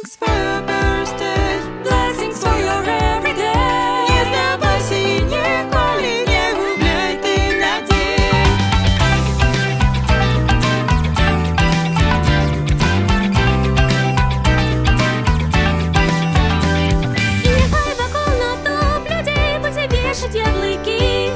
Blessings for your birthday, blessings for your everyday. Не сдавайся и николи не губляй ты надей. И нехай вокруг натовп людей будет вешать яблыки,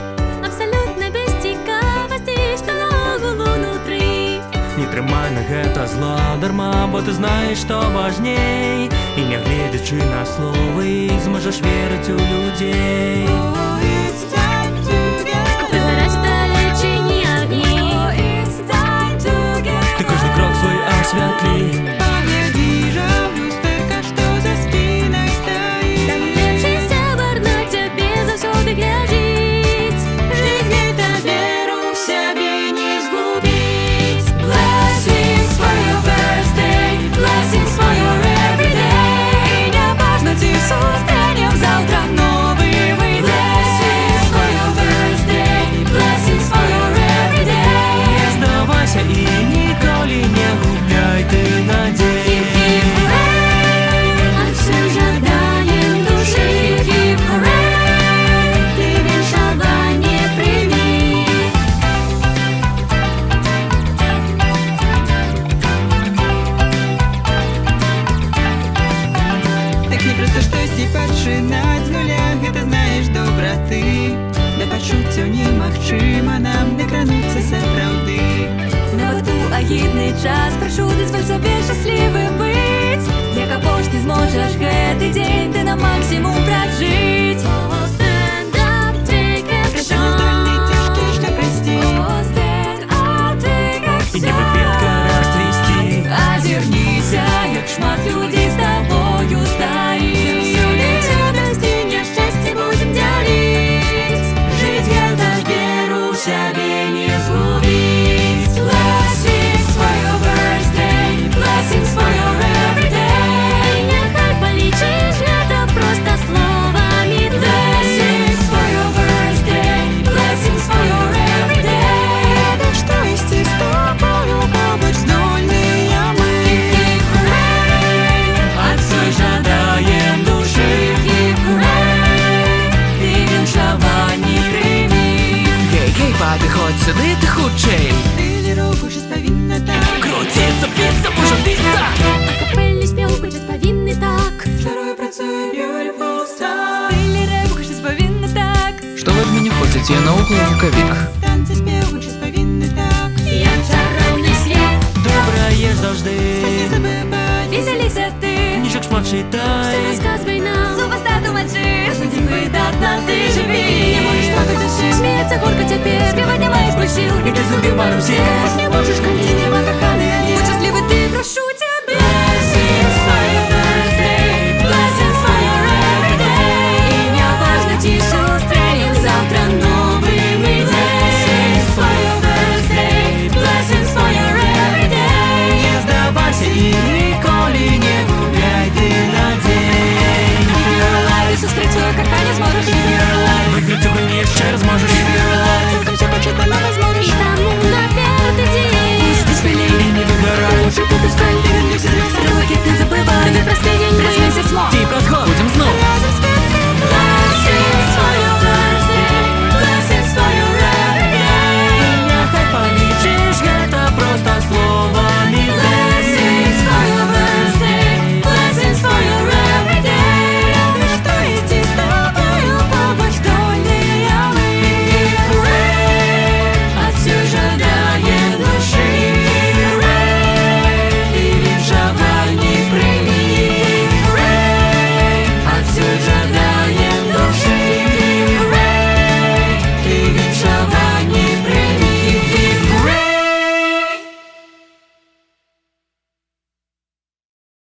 абсолютно без цікавості, що нового внутрі. Не тримай на гэта зла дарма, бо ти знаєш, що важней. І не гледячи на слови, зможеш вірити у людей. Oh, it's time to get Вигорять далечині огні. Oh, it's time to get Ти кожний крок свій освятли. Погляди же в люстерко, что за спиной стоит. Там лепший сябар на тебе заўсёды глядзіць. Жизнь — это веру в себе не сгубить. Blessings for your birthday, blessings for your everyday. И не важно, ці сустрінем завтра новий вийде. Blessings for your birthday, blessings for your everyday. Не здавайся і ніколи не губляй ти надій. От всіх жадаєм душі хіп-хурей, ти віншування прийми. Так не просто штосьці пачынаць з нуля, гэта знаеш добра ты. Да пачуццяў немагчыма нам дакрануцца сапраўды. Нават у агідны час прашу, дазволь сабе шчаслівы быць. Як апошні зможаш гэты дзень ты на максімум пражыць. Stand up, take Прошу, action. здольны цяжкі што прасці. Stand up, take І action. небо кветка расцвісці. Азірніся, як шмат людзей з табою стаіць. Сёлета радасці, няшчасце будзем дзяліць. Жыць гэта веру ў сябе не згубіць. Blessings for your birthday, blessings for your everyday. І няхай палічыш гэта проста словамі ты. Blessings for your birthday, blessings for your everyday. Рада, што ісці з тобою побач здольныя мы. Адсой жадаем душы. І віншаванні прыймі. Гей, падыходь сюди ти хутчэй. Стылі руку щас павінна так. Круціться, піцца, поживіться. Акапельний спів гучить повинний так. Второе працуе beautiful star. Стылі руку щас павінна так. Што вы ад мяне хочаце, я наогул рукавік. Танцы спеву щас павінны так. Як чараўны свет, Добрае завжди. Не забывай, весяліся ты. Кніжок шмат все читай. розказвай нам. Супостату мачы. Кожны дзень выдатна ты жыві. Не можаш плакаць усім. Смеяться горько теперь, Спеваць не маеш больш сіл. І ти собі мару всіх. Не можаш, калі нема каханы.